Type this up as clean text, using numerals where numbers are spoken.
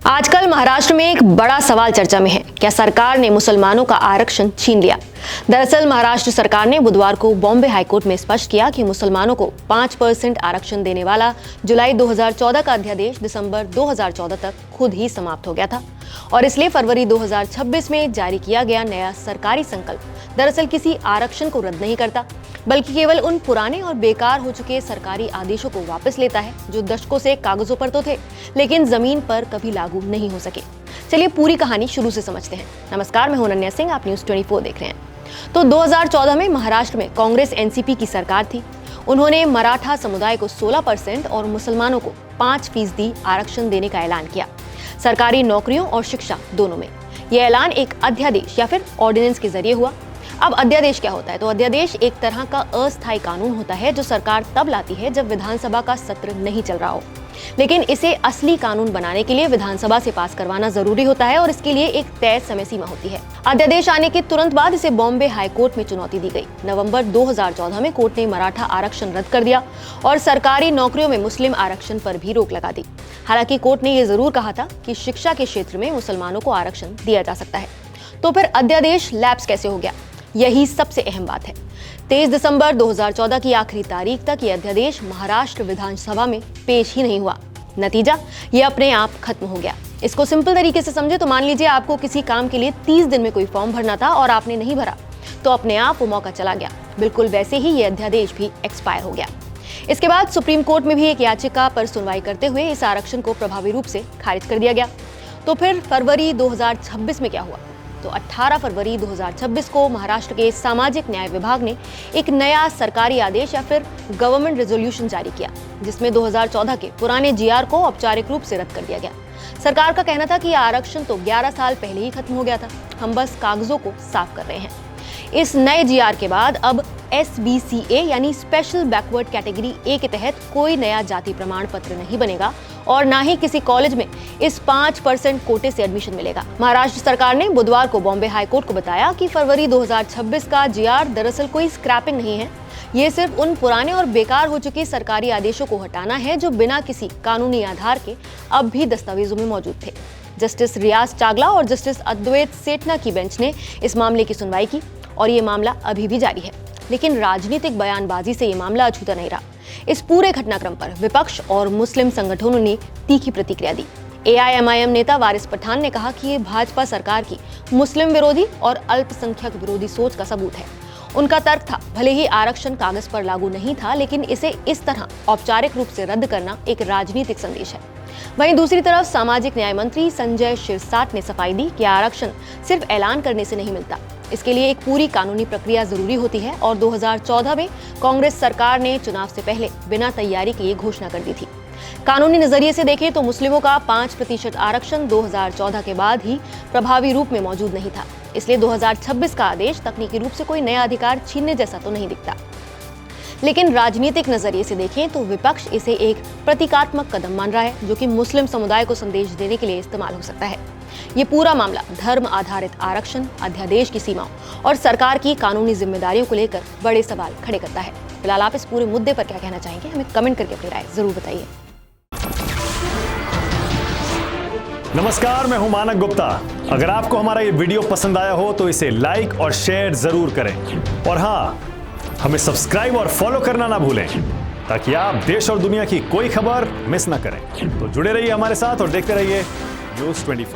आजकल महाराष्ट्र में एक बड़ा सवाल चर्चा में है। क्या सरकार ने मुसलमानों का आरक्षण छीन लिया? दरअसल महाराष्ट्र सरकार ने बुधवार को बॉम्बे हाईकोर्ट में स्पष्ट किया कि मुसलमानों को 5% आरक्षण देने वाला जुलाई 2014 का अध्यादेश दिसंबर 2014 तक खुद ही समाप्त हो गया था और इसलिए फरवरी 2026 में जारी किया गया नया सरकारी संकल्प दरअसल किसी आरक्षण को रद्द नहीं करता, बल्कि केवल उन पुराने और बेकार हो चुके सरकारी आदेशों को वापस लेता है जो दशकों से कागजों पर तो थे लेकिन जमीन पर कभी लागू नहीं हो सके। चलिए पूरी कहानी शुरू से समझते हैं। नमस्कार, मैं हूं अनन्या सिंह, आप न्यूज़ 24 देख रहे हैं। तो 2014 में महाराष्ट्र में कांग्रेस एनसीपी की सरकार थी। उन्होंने मराठा समुदाय को 16% और मुसलमानों को 5% आरक्षण देने का ऐलान किया, सरकारी नौकरियों और शिक्षा दोनों में। यह ऐलान एक अध्यादेश या फिर ऑर्डिनेंस के जरिए हुआ। अब अध्यादेश क्या होता है? तो अध्यादेश एक तरह का अस्थायी कानून होता है जो सरकार तब लाती है जब विधानसभा का सत्र नहीं चल रहा हो, लेकिन इसे असली कानून बनाने के लिए विधानसभा से पास करवाना जरूरी होता है और इसके लिए एक तय समय सीमा होती है। अध्यादेश आने के तुरंत बाद इसे बॉम्बे हाईकोर्ट में चुनौती दी गई। नवंबर 2014 में कोर्ट ने मराठा आरक्षण रद्द कर दिया और सरकारी नौकरियों में मुस्लिम आरक्षण पर भी रोक लगा दी। हालांकि कोर्ट ने यह जरूर कहा था कि शिक्षा के क्षेत्र में मुसलमानों को आरक्षण दिया जा सकता है। तो फिर अध्यादेश लैप्स कैसे हो गया? यही सबसे अहम बात है। 23 दिसंबर 2014 की आखिरी तारीख तक यह अध्यादेश महाराष्ट्र विधानसभा में पेश ही नहीं हुआ। नतीजा, ये अपने आप खत्म हो गया। इसको सिंपल तरीके से समझे तो मान लीजिए आपको किसी काम के लिए 30 दिन में कोई फॉर्म भरना था और आपने नहीं भरा, तो अपने आप वो मौका चला गया। बिल्कुल वैसे ही ये अध्यादेश भी एक्सपायर हो गया। इसके बाद सुप्रीम कोर्ट में भी एक याचिका पर सुनवाई करते हुए इस आरक्षण को प्रभावी रूप से खारिज कर दिया गया। तो फिर फरवरी 2026 में क्या हुआ? तो 18 फरवरी 2026 को महाराष्ट्र के सामाजिक न्याय विभाग ने एक नया सरकारी आदेश या फिर गवर्नमेंट रेजोल्यूशन जारी किया, जिसमें 2014 के पुराने जीआर को औपचारिक रूप से रद्द कर दिया गया। सरकार का कहना था कि आरक्षण तो 11 साल पहले ही खत्म हो गया था, हम बस कागजों को साफ कर रहे हैं। इस नए जीआर के बाद अब SBCA यानी स्पेशल बैकवर्ड कैटेगरी ए के तहत कोई नया जाति प्रमाण पत्र नहीं बनेगा और ना ही किसी कॉलेज में इस 5% कोटे से एडमिशन मिलेगा। महाराष्ट्र सरकार ने बुधवार को बॉम्बे हाईकोर्ट को बताया कि फरवरी 2026 का जीआर दरअसल कोई स्क्रैपिंग नहीं है। ये सिर्फ उन पुराने और बेकार हो चुके सरकारी आदेशों को हटाना है जो बिना किसी कानूनी आधार के अब भी दस्तावेजों में मौजूद थे। जस्टिस रियाज चागला और जस्टिस अद्वैत सेठना की बेंच ने इस मामले की सुनवाई की और ये मामला अभी भी जारी है। लेकिन राजनीतिक बयानबाजी से ये मामला अछूता नहीं रहा। इस पूरे घटनाक्रम पर विपक्ष और मुस्लिम संगठनों ने तीखी प्रतिक्रिया दी। AIMIM नेता वारिस पठान ने कहा कि ये भाजपा सरकार की मुस्लिम विरोधी और अल्पसंख्यक विरोधी सोच का सबूत है। उनका तर्क था, भले ही आरक्षण कागज पर लागू नहीं था, लेकिन इसे इस तरह औपचारिक रूप से रद्द करना एक राजनीतिक संदेश है। वहीं दूसरी तरफ सामाजिक न्याय मंत्री संजय शिरसाट ने सफाई दी कि आरक्षण सिर्फ ऐलान करने से नहीं मिलता, इसके लिए एक पूरी कानूनी प्रक्रिया जरूरी होती है और 2014 में कांग्रेस सरकार ने चुनाव से पहले बिना तैयारी के ये घोषणा कर दी थी। कानूनी नजरिए से देखें तो मुस्लिमों का 5% आरक्षण 2014 के बाद ही प्रभावी रूप में मौजूद नहीं था, इसलिए 2026 का आदेश तकनीकी रूप से कोई नया अधिकार छीनने जैसा तो नहीं दिखता। लेकिन राजनीतिक नजरिए से देखें तो विपक्ष इसे एक प्रतीकात्मक कदम मान रहा है जो कि मुस्लिम समुदाय को संदेश देने के लिए इस्तेमाल हो सकता है। ये पूरा मामला धर्म आधारित आरक्षण, अध्यादेश की सीमाओं और सरकार की कानूनी जिम्मेदारियों को लेकर बड़े सवाल खड़े करता है। फिलहाल आप इस पूरे मुद्दे पर क्या कहना चाहेंगे? हमें कमेंट करके अपनी राय जरूर बताइए। नमस्कार, मैं हूं मानक गुप्ता। अगर आपको हमारा ये वीडियो पसंद आया हो तो इसे लाइक और शेयर जरूर करें और हाँ, हमें सब्सक्राइब और फॉलो करना ना भूलें ताकि आप देश और दुनिया की कोई खबर मिस ना करें। तो जुड़े रहिए हमारे साथ और देखते रहिए न्यूज़ 24।